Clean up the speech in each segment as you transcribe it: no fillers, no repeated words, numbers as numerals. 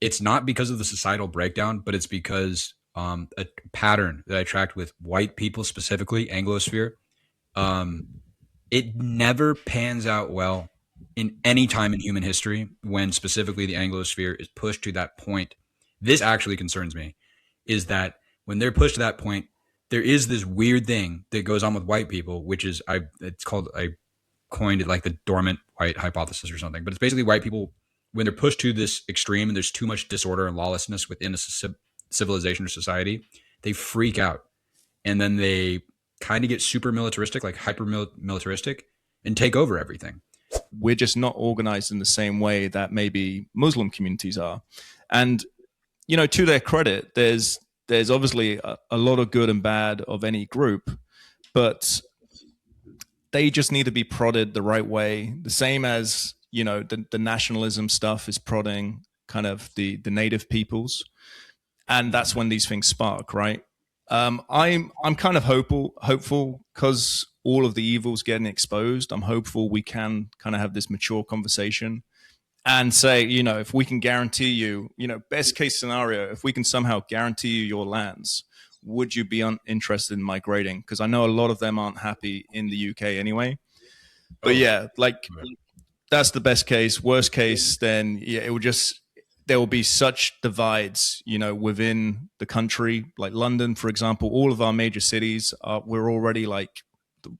it's not because of the societal breakdown, but it's because a pattern that I tracked with white people, specifically Anglosphere. Um, it never pans out well in any time in human history when specifically the Anglosphere is pushed to that point. This actually concerns me, is that when they're pushed to that point, there is this weird thing that goes on with white people, which is I coined it like the dormant white hypothesis or something. But it's basically white people when they're pushed to this extreme and there's too much disorder and lawlessness within a civilization or society, they freak out and then they kind of get super militaristic, like hyper militaristic, and take over everything. We're just not organized in the same way that maybe Muslim communities are. And, you know, to their credit, there's obviously a lot of good and bad of any group, but they just need to be prodded the right way. The same as, you know, the nationalism stuff is prodding kind of the native peoples. And that's when these things spark, right? I'm kind of hopeful because all of the evil's getting exposed. I'm hopeful we can kind of have this mature conversation and say, you know, if we can guarantee you, you know, best case scenario, if we can somehow guarantee you your lands, would you be interested in migrating? Because I know a lot of them aren't happy in the UK anyway. But yeah, like that's the best case. Worst case, then yeah, it will just, there will be such divides, you know, within the country. Like London, for example, all of our major cities are, we're already like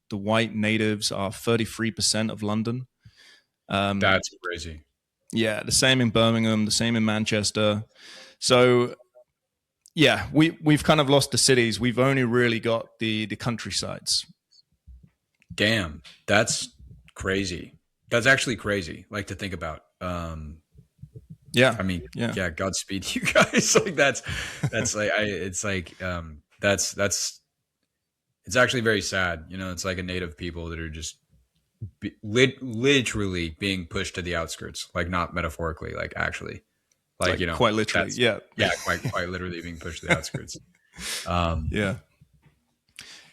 the white natives are 33% of London. That's crazy. Yeah, the same in Birmingham, the same in Manchester. So yeah, we've kind of lost the cities. We've only really got the countrysides. Damn, that's crazy. That's actually crazy. Like to think about. Yeah, I mean, yeah. Godspeed to you guys. Like that's like it's like that's it's actually very sad. You know, it's like a native people that are just literally being pushed to the outskirts, like not metaphorically, like actually, like you know, quite literally, yeah, quite literally being pushed to the outskirts.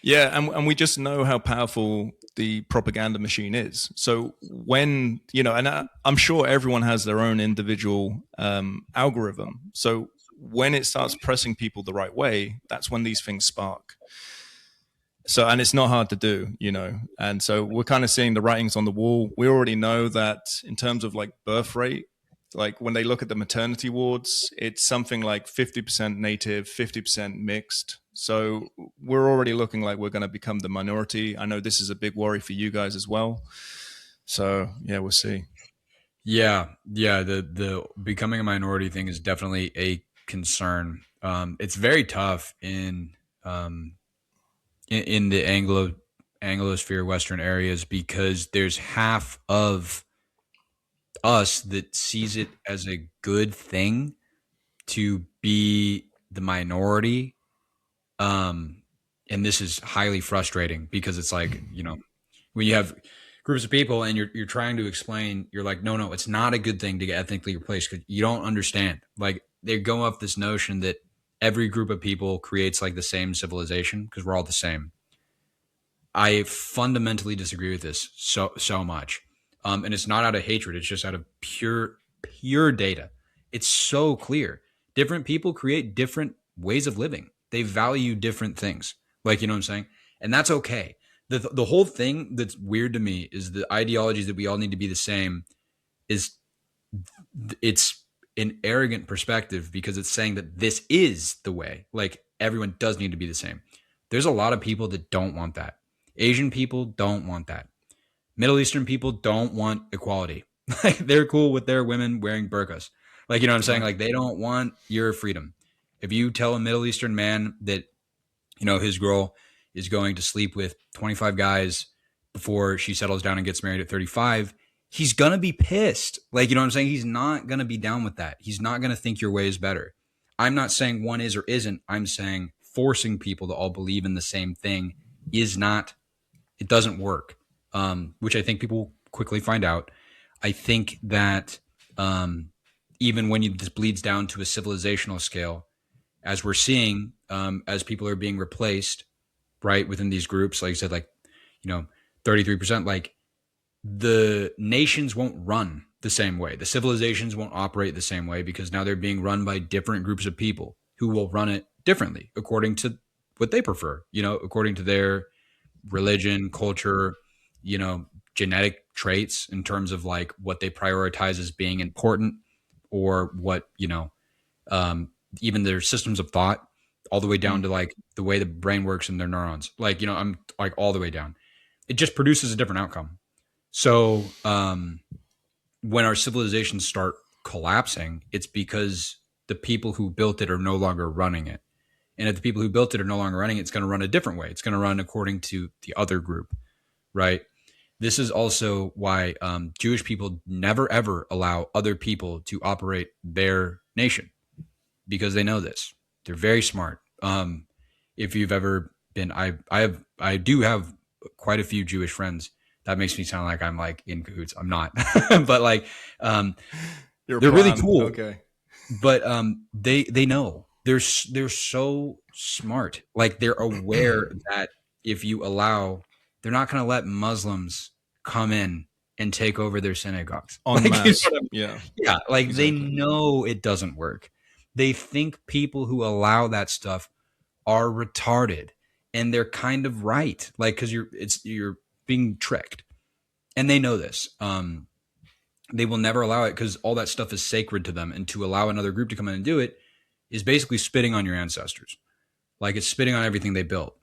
Yeah, and we just know how powerful the propaganda machine is. So when, you know, and I'm sure everyone has their own individual algorithm. So when it starts pressing people the right way, that's when these things spark. So, and it's not hard to do, you know, and so we're kind of seeing the writings on the wall. We already know that in terms of like birth rate, like when they look at the maternity wards, it's something like 50% native, 50% mixed. So we're already looking like we're going to become the minority. I know this is a big worry for you guys as well. So yeah, we'll see. Yeah. The becoming a minority thing is definitely a concern. It's very tough in the Anglosphere Western areas because there's half of us that sees it as a good thing to be the minority. And this is highly frustrating because it's like, you know, when you have groups of people and you're trying to explain, you're like, no, it's not a good thing to get ethnically replaced because you don't understand. Like they go off this notion that every group of people creates like the same civilization because we're all the same. I fundamentally disagree with this so much. And it's not out of hatred. It's just out of pure data. It's so clear. Different people create different ways of living. They value different things. Like, you know what I'm saying? And that's okay. The whole thing that's weird to me is the ideologies that we all need to be the same is it's an arrogant perspective because it's saying that this is the way. Like everyone does need to be the same. There's a lot of people that don't want that. Asian people don't want that. Middle Eastern people don't want equality. Like they're cool with their women wearing burqas. Like, you know what I'm saying? Like they don't want your freedom. If you tell a Middle Eastern man that, you know, his girl is going to sleep with 25 guys before she settles down and gets married at 35, he's going to be pissed. Like, you know what I'm saying? He's not going to be down with that. He's not going to think your way is better. I'm not saying one is or isn't. I'm saying forcing people to all believe in the same thing is not, it doesn't work, which I think people quickly find out. I think that even when this bleeds down to a civilizational scale, as we're seeing, as people are being replaced, right, within these groups, like you said, like, you know, 33%, like the nations won't run the same way. The civilizations won't operate the same way because now they're being run by different groups of people who will run it differently according to what they prefer, according to their religion, culture, genetic traits in terms of like what they prioritize as being important, or what, even their systems of thought, all the way down to like the way the brain works and their neurons. Like, I'm like all the way down. It just produces a different outcome. So, when our civilizations start collapsing, it's because the people who built it are no longer running it. And if the people who built it are no longer running it, it's going to run a different way. It's going to run according to the other group, right? This is also why Jewish people never, ever allow other people to operate their nation, because they know this. They're very smart. If you've ever been, I do have quite a few Jewish friends. That makes me sound like I'm like in cahoots. I'm not, but like, they're really cool. Okay. But they know, they're so smart. Like, they're aware that if you allow, they're not going to let Muslims come in and take over their synagogues. En Like, masse. Yeah. Yeah. Like, Exactly. they know it doesn't work. They think people who allow that stuff are retarded, and they're kind of right. Like, cause you're being tricked, and they know this. They will never allow it because all that stuff is sacred to them. And to allow another group to come in and do it is basically spitting on your ancestors. Like, it's spitting on everything they built.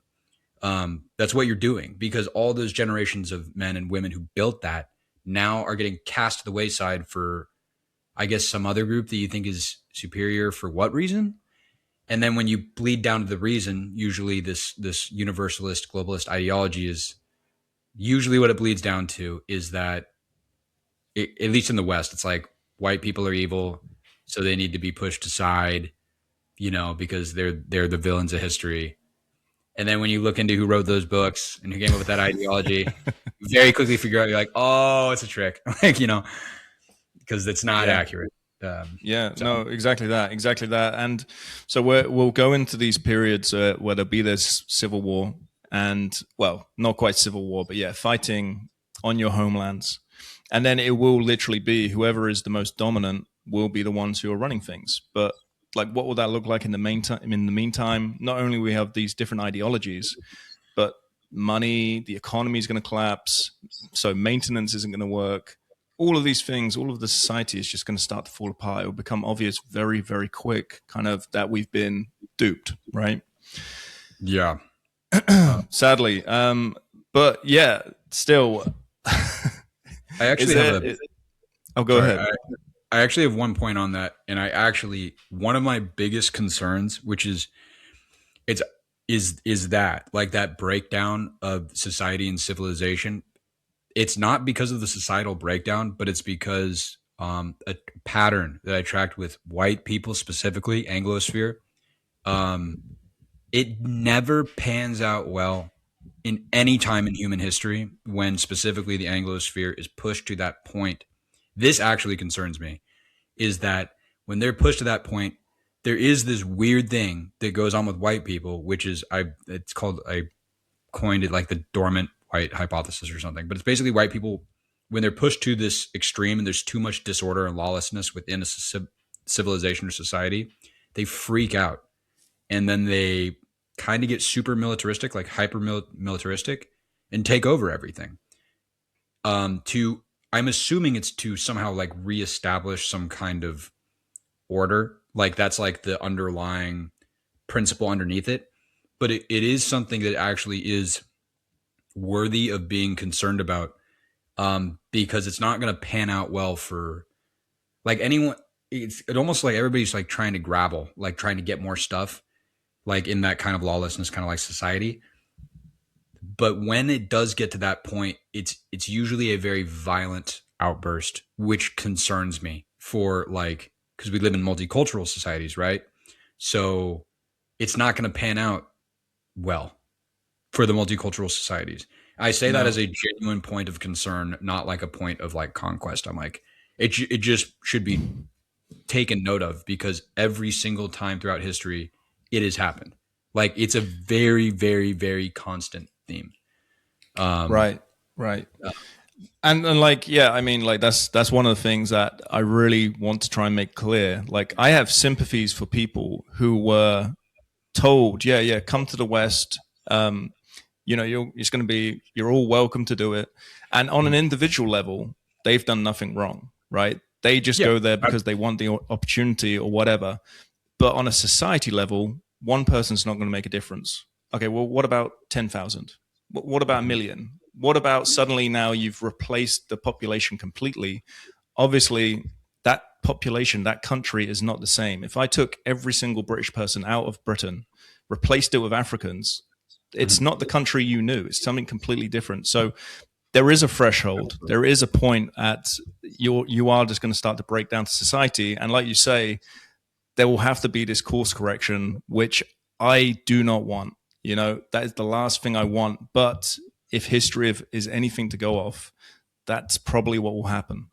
That's what you're doing, because all those generations of men and women who built that now are getting cast to the wayside for, I guess, some other group that you think is superior for what reason? And then when you bleed down to the reason, usually this universalist globalist ideology is usually what it bleeds down to, is that at least in the West, it's like white people are evil, so they need to be pushed aside, because they're the villains of history. And then when you look into who wrote those books and who came up with that ideology, you very quickly figure out, you're like, oh, it's a trick, like, because it's not accurate. No, exactly that. And so we'll go into these periods where there'll be this civil war, and, well, not quite civil war, but fighting on your homelands. And then it will literally be whoever is the most dominant will be the ones who are running things. But like, what will that look like in the meantime? Not only we have these different ideologies, but money, the economy is going to collapse. So maintenance isn't going to work. All of these things, all of the society is just going to start to fall apart. It will become obvious very, very quick, kind of, that we've been duped, right? Yeah. Sadly. But yeah, still. I actually have go ahead. I actually have one point on that, and one of my biggest concerns, which is that, like, that breakdown of society and civilization. It's not because of the societal breakdown, but it's because a pattern that I tracked with white people, specifically Anglosphere. It never pans out well in any time in human history when specifically the Anglosphere is pushed to that point. This actually concerns me, is that when they're pushed to that point, there is this weird thing that goes on with white people, which is, I coined it like the dormant white hypothesis or something. But it's basically white people, when they're pushed to this extreme and there's too much disorder and lawlessness within a civilization or society, they freak out. And then they kind of get super militaristic, like hyper militaristic, and take over everything. I'm assuming it's to somehow like reestablish some kind of order. Like, that's like the underlying principle underneath it. But it is something that actually is worthy of being concerned about, because it's not going to pan out well for like anyone. It's almost like everybody's like trying to grapple, like trying to get more stuff, like in that kind of lawlessness, kind of like society. But when it does get to that point, it's usually a very violent outburst, which concerns me, for like, because we live in multicultural societies, right? So it's not going to pan out well for the multicultural societies. I say that as a genuine point of concern, not like a point of like conquest. I'm like, it just should be taken note of, because every single time throughout history, it has happened. Like, it's a very, very, very constant theme. Right. And like, yeah, I mean, like that's one of the things that I really want to try and make clear. Like, I have sympathies for people who were told, yeah, yeah, come to the West. You know, it's going to be, you're all welcome to do it. And on an individual level, they've done nothing wrong, right? They just Yeah. go there because they want the opportunity or whatever. But on a society level, one person's not going to make a difference. Okay, well, what about 10,000? What about a million? What about suddenly now you've replaced the population completely? Obviously, that population, that country is not the same. If I took every single British person out of Britain, replaced it with Africans, it's Mhm. not the country you knew. It's something completely different. So there is a threshold. There is a point at you are just going to start to break down to society. And like you say, there will have to be this course correction, which I do not want. You know, that is the last thing I want. But if history is anything to go off, that's probably what will happen.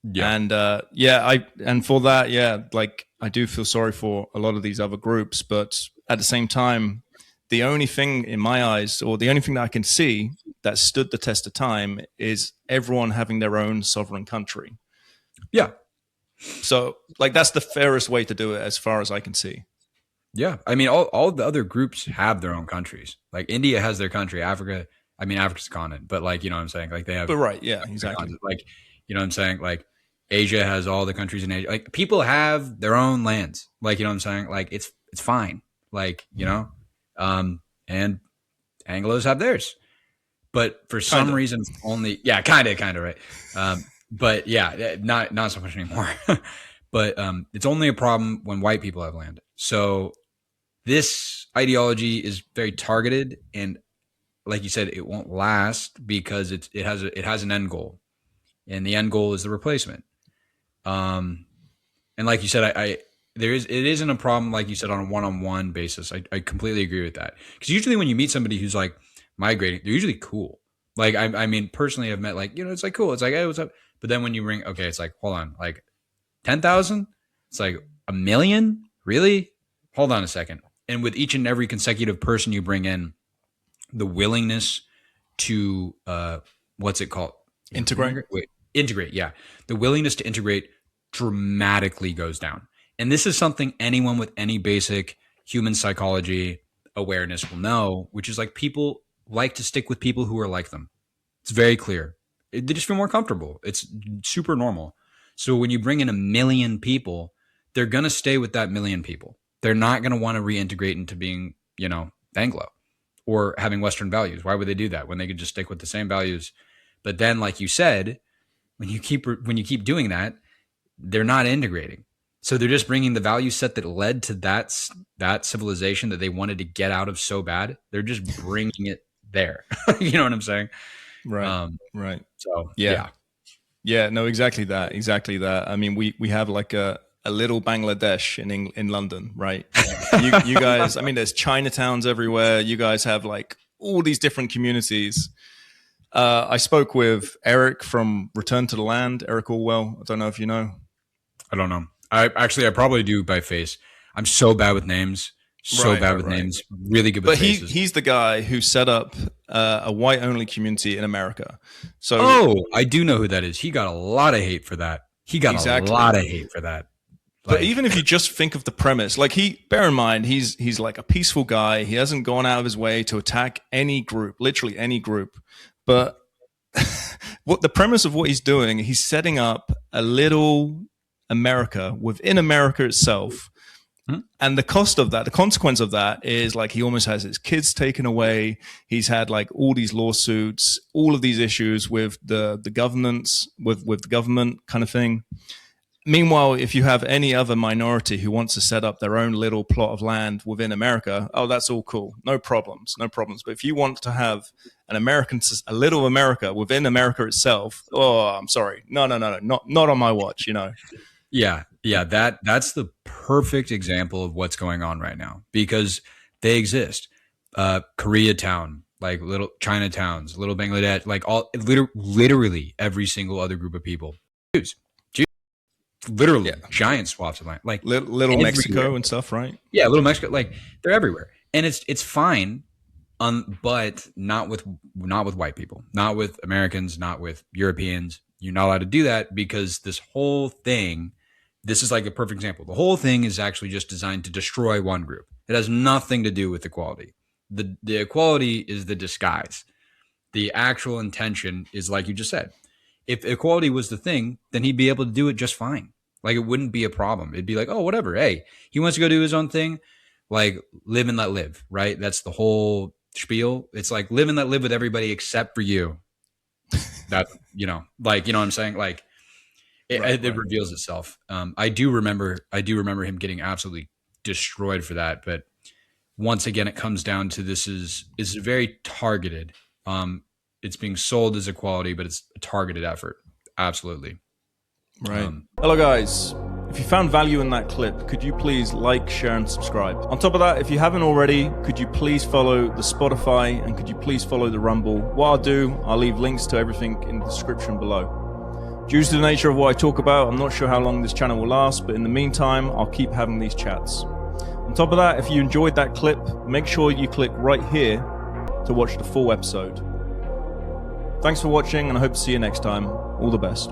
Yeah. And yeah, and for that, yeah, like I do feel sorry for a lot of these other groups, but at the same time, the only thing in my eyes, or the only thing that I can see that stood the test of time, is everyone having their own sovereign country. Yeah. So, like, that's the fairest way to do it, as far as I can see. Yeah. I mean, all the other groups have their own countries. Like India has their country. Africa, I mean, Africa's a continent, but like, you know what I'm saying? Like they have But right, yeah, their exactly. continent. Like, you know what I'm saying? Like Asia has all the countries in Asia. Like people have their own lands. Like, you know what I'm saying? Like it's fine. Like, you know, and Anglos have theirs. But for Kind some of. reason, only, yeah, kind of right. But yeah, not so much anymore. But it's only a problem when white people have land. So this ideology is very targeted, and like you said, it won't last because it has an end goal, and the end goal is the replacement. Um, and like you said, I it isn't a problem like you said on a one-on-one basis. I completely agree with that because usually when you meet somebody who's like migrating, they're usually cool. Like I mean, personally, I've met like it's like cool. It's like hey, what's up? But then when you ring, okay, it's like hold on, like 10,000. It's like a million, really? Hold on a second. And with each and every consecutive person you bring in, the willingness to what's it called? Is it Integrate. integrate? Wait, integrate. Yeah, the willingness to integrate dramatically goes down. And this is something anyone with any basic human psychology awareness will know, which is like people like to stick with people who are like them. It's very clear. They just feel more comfortable. It's super normal. So when you bring in a million people, they're going to stay with that million people. They're not going to want to reintegrate into being, Anglo or having Western values. Why would they do that when they could just stick with the same values? But then, like you said, when you keep doing that, they're not integrating. So they're just bringing the value set that led to that civilization that they wanted to get out of so bad. They're just bringing it there. You know what I'm saying? Right. Um, Right. so Yeah. yeah, Yeah, no, exactly that. Exactly that. I mean, we have like a little Bangladesh in London, right? You guys, I mean, there's Chinatowns everywhere. You guys have like all these different communities. I spoke with Eric from Return to the Land, Eric Orwell. I don't know if you know. I don't know. I probably do by face. I'm so bad with names. So Right, bad right, with right. names. Really good with But faces. he's the guy who set up a white only community in America. So Oh, I do know who that is. He got a lot of hate for that. He got a lot exactly. of hate for that. But Like, even if you just think of the premise, like bear in mind, he's like a peaceful guy. He hasn't gone out of his way to attack any group, literally any group. But what the premise of what he's doing, he's setting up a little America within America itself. hmm? And the cost of that, the consequence of that is like he almost has his kids taken away. He's had like all these lawsuits, all of these issues with the governments, with the government kind of thing. Meanwhile, if you have any other minority who wants to set up their own little plot of land within America, oh, that's all cool. No problems, no problems. But if you want to have a little America within America itself, oh, I'm sorry. No, no, no, no, not on my watch, you know. Yeah. That's the perfect example of what's going on right now because they exist. Koreatown, like little Chinatowns, little Bangladesh, like literally every single other group of people. Jews, literally Yeah. giant swaths of land, like Little everywhere. Mexico and stuff, right? Yeah, little Mexico, like they're everywhere, and it's fine But not with white people, not with Americans, not with Europeans. You're not allowed to do that because this whole thing, this is like a perfect example. The whole thing is actually just designed to destroy one group. It has nothing to do with equality. The equality is the disguise. The actual intention is like you just said. If equality was the thing, then he'd be able to do it just fine. Like it wouldn't be a problem. It'd be like, oh, whatever. Hey, he wants to go do his own thing. Like live and let live, right? That's the whole spiel. It's like live and let live with everybody except for you. That, like, you know what I'm saying? Like it reveals itself. I do remember him getting absolutely destroyed for that. But once again, it comes down to this is very targeted. It's being sold as equality, but it's a targeted effort. Absolutely. Right. Hello, guys. If you found value in that clip, could you please like, share, and subscribe? On top of that, if you haven't already, could you please follow the Spotify and could you please follow the Rumble? What I'll do, I'll leave links to everything in the description below. Due to the nature of what I talk about, I'm not sure how long this channel will last, but in the meantime, I'll keep having these chats. On top of that, if you enjoyed that clip, make sure you click right here to watch the full episode. Thanks for watching, and I hope to see you next time. All the best.